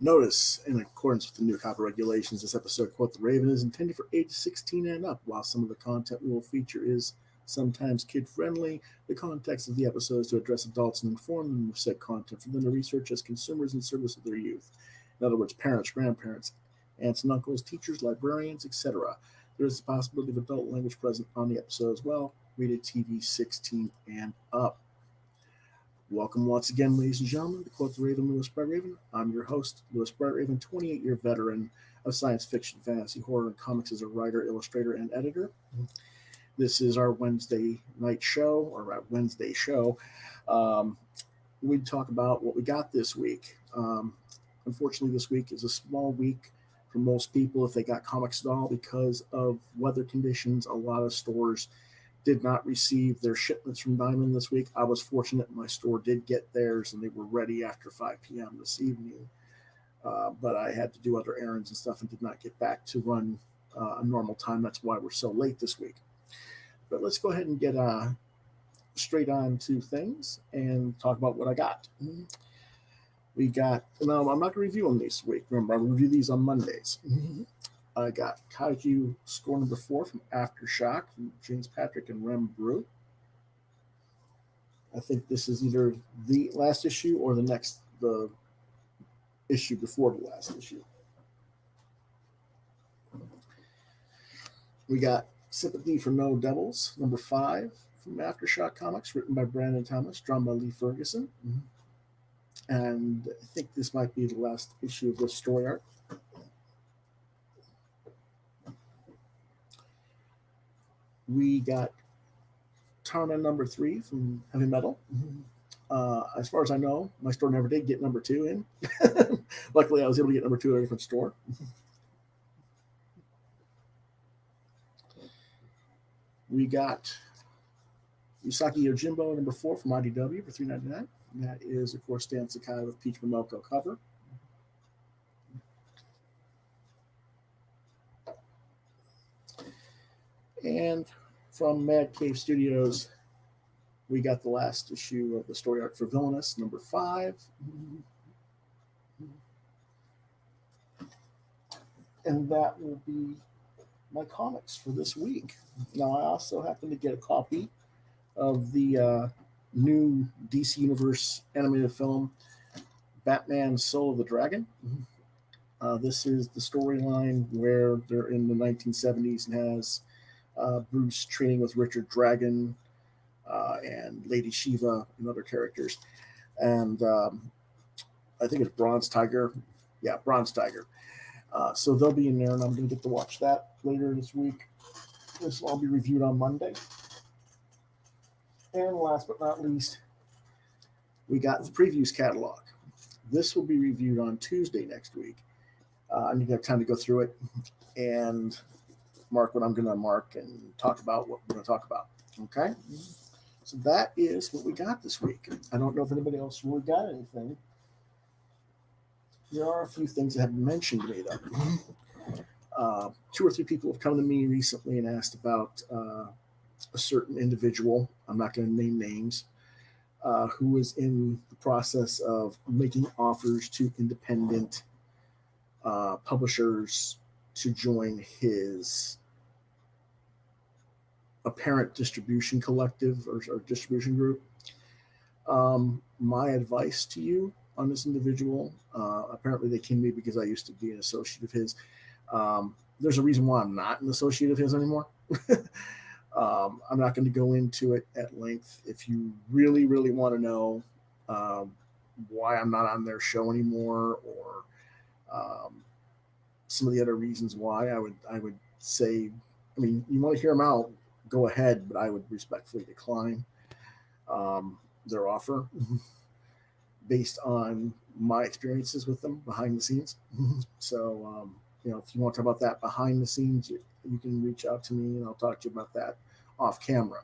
Notice, in accordance with the new copyright regulations, this episode, Quoth the Raven, is intended for ages 16 and up. While some of the content we will feature is sometimes kid-friendly, the context of the episode is to address adults and inform them of said content for them to research as consumers in service of their youth. In other words, parents, grandparents, aunts and uncles, teachers, librarians, etc. There is the possibility of adult language present on the episode as well. Rated TV 16 and up. Welcome once again, ladies and gentlemen, to Quoth the Raven, Lewis Bright Raven. I'm your host, Lewis Bright Raven, 28-year veteran of science fiction, fantasy, horror, and comics as a writer, illustrator, and editor. This is our Wednesday night show, or our Wednesday show. We talk about what we got this week. Unfortunately, this week is a small week for most people if they got comics at all because of weather conditions. A lot of stores did not receive their shipments from Diamond this week. I was fortunate my store did get theirs and they were ready after 5 p.m. this evening. But I had to do other errands and stuff and did not get back to run a normal time. That's why we're so late this week. But let's go ahead and get straight on to things and talk about what I got. We got, now I'm not going to review them this week. Remember, I review these on Mondays. I got Kaiju score number 4 from Aftershock from James Patrick and Rem Brew. I think this is either the last issue or the issue before the last issue. We got Sympathy for No Devils number 5 from Aftershock Comics, written by Brandon Thomas, drawn by Lee Ferguson. And I think this might be the last issue of this story arc. We got Tarna number 3 from Heavy Metal. As far as I know, my store never did get number 2 in. Luckily, I was able to get number 2 at a different store. We got Yusaki Yojimbo number 4 from IDW for $3.99. That is, of course, Stan Sakai with Peach Momoko cover. And from Mad Cave Studios, we got the last issue of the story arc for Villainous, number 5. And that will be my comics for this week. Now, I also happen to get a copy of the new DC Universe animated film, Batman Soul of the Dragon. This is the storyline where they're in the 1970s and has Bruce training with Richard Dragon and Lady Shiva and other characters. And I think it's Bronze Tiger. Yeah, Bronze Tiger. So they'll be in there, and I'm going to get to watch that later this week. This will all be reviewed on Monday. And last but not least, we got the previews catalog. This will be reviewed on Tuesday next week. I need to have time to go through it and mark what I'm going to mark and talk about what we're going to talk about. Okay? So that is what we got this week. I don't know if anybody else really got anything. There are a few things that have been mentioned to me, though. 2 or 3 people have come to me recently and asked about a certain individual, I'm not going to name names, who is in the process of making offers to independent publishers to join his apparent distribution collective or distribution group. My advice to you on this individual, apparently they came to me because I used to be an associate of his. There's a reason why I'm not an associate of his anymore. I'm not going to go into it at length. If you really, really want to know why I'm not on their show anymore, or some of the other reasons why, I would say, I mean, you want to hear them out, go ahead, but I would respectfully decline their offer based on my experiences with them behind the scenes. So, if you want to talk about that behind the scenes, you can reach out to me and I'll talk to you about that off camera.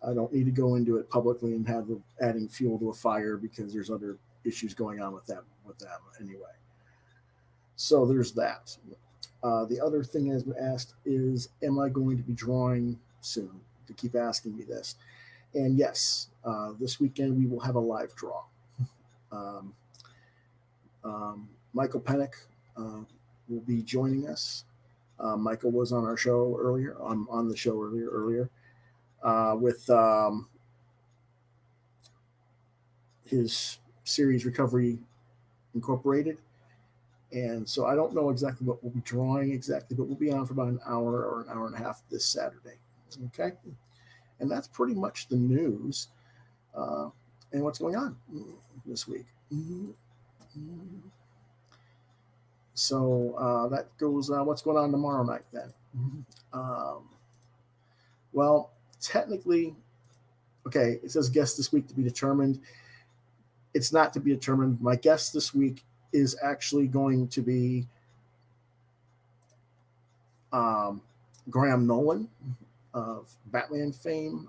I don't need to go into it publicly and have adding fuel to a fire because there's other issues going on with them anyway. So there's that. The other thing that's been asked is, am I going to be drawing soon? To keep asking me this. And yes, this weekend we will have a live draw. Michael Pennick will be joining us. Michael was on our show earlier, on the show earlier with his series Recovery Incorporated. And so I don't know exactly what we'll be drawing exactly, but we'll be on for about an hour or an hour and a half this Saturday. Okay. And that's pretty much the news and what's going on this week. So that goes, what's going on tomorrow night then? Well, technically, okay, it says guest this week to be determined. It's not to be determined. My guest this week is actually going to be Graham Nolan of Batman fame,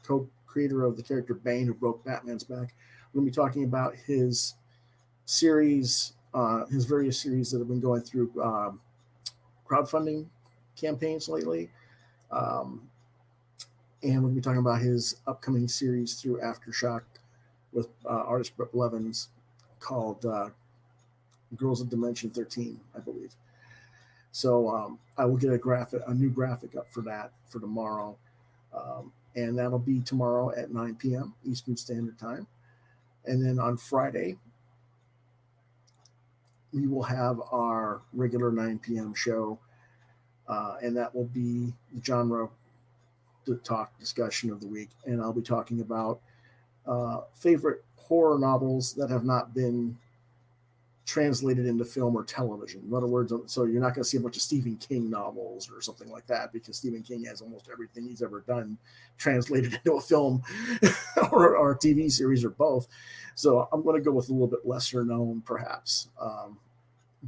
co-creator of the character Bane, who broke Batman's back. We're going to be talking about his series, his various series that have been going through crowdfunding campaigns lately. And we'll be talking about his upcoming series through Aftershock with artist Brett Blevins called Girls of Dimension 13, I believe. So I will get a new graphic up for that for tomorrow. And that'll be tomorrow at 9 p.m. Eastern Standard Time. And then on Friday, we will have our regular 9 p.m. show. And that will be the genre talk discussion of the week. And I'll be talking about favorite horror novels that have not been translated into film or television. In other words, so you're not going to see a bunch of Stephen King novels or something like that, because Stephen King has almost everything he's ever done translated into a film or a TV series or both. So I'm going to go with a little bit lesser known, perhaps,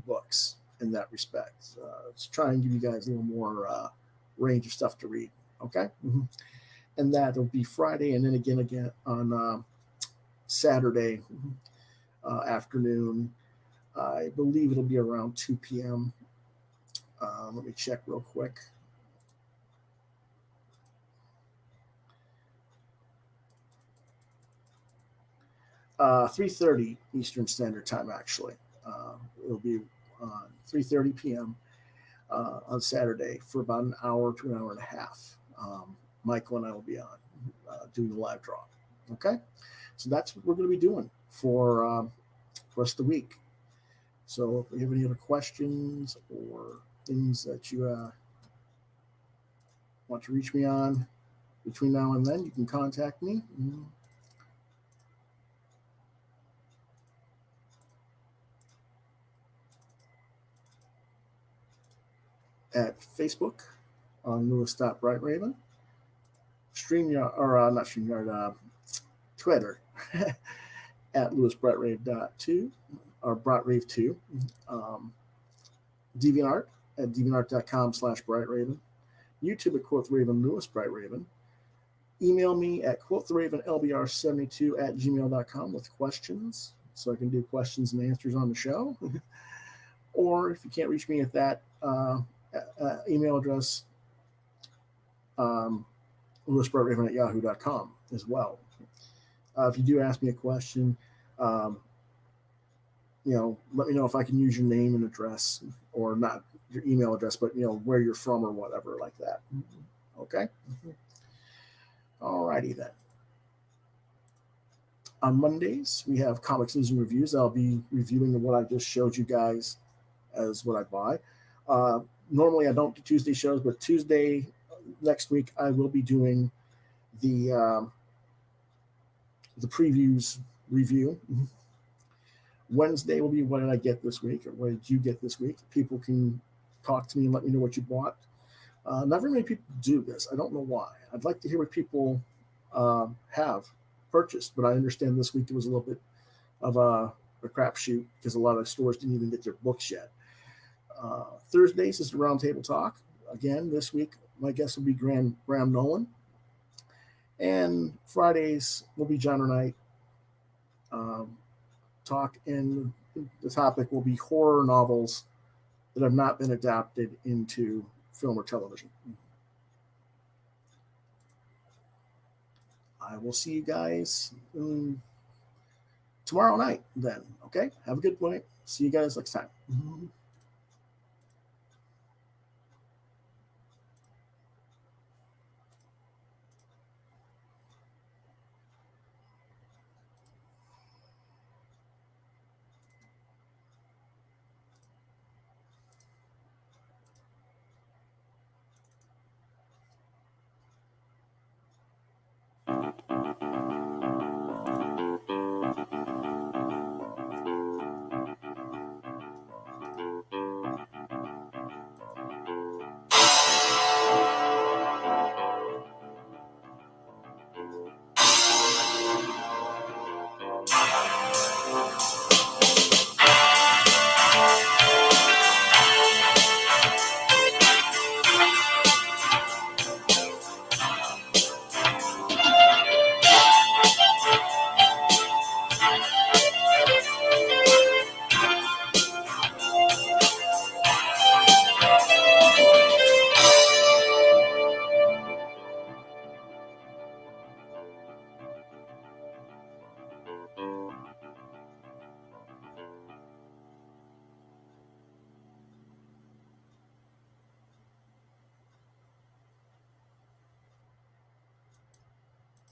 books in that respect. Let's try and give you guys a little more range of stuff to read. Okay. Mm-hmm. And that'll be Friday. And then again on Saturday afternoon. I believe it'll be around 2 p.m. Let me check real quick. Uh, 3:30 Eastern Standard Time, actually. It'll be 3:30 p.m. On Saturday for about an hour to an hour and a half. Michael and I will be on doing the live draw. Okay? So that's what we're going to be doing for the rest of the week. So if you have any other questions or things that you want to reach me on between now and then, you can contact me. At Facebook on Lewis.BrightRaven, StreamYard, or not StreamYard, Twitter at LewisBrightRave.2 or BrightRave2, DeviantArt at DeviantArt.com/BrightRaven, YouTube at Quoth Raven Lewis BrightRaven. Email me at quotheravenlbr72@gmail.com with questions, so I can do questions and answers on the show. Or if you can't reach me at that email address, lewisbrightraven@yahoo.com as well. If you do ask me a question, let me know if I can use your name and address, or not your email address, but where you're from or whatever like that. Okay. Alrighty then. On Mondays, we have comics, news, and reviews. I'll be reviewing what I just showed you guys as what I buy. Normally, I don't do Tuesday shows, but Tuesday next week I will be doing the previews review. Wednesday will be what did I get this week, or what did you get this week? People can talk to me and let me know what you bought. Not very many people do this. I don't know why. I'd like to hear what people have purchased, but I understand this week it was a little bit of a crapshoot because a lot of stores didn't even get their books yet. Thursdays is the Roundtable Talk. Again, this week, my guest will be Graham Nolan. And Fridays will be John and I talk, and the topic will be horror novels that have not been adapted into film or television. I will see you guys tomorrow night then. Okay? Have a good night. See you guys next time.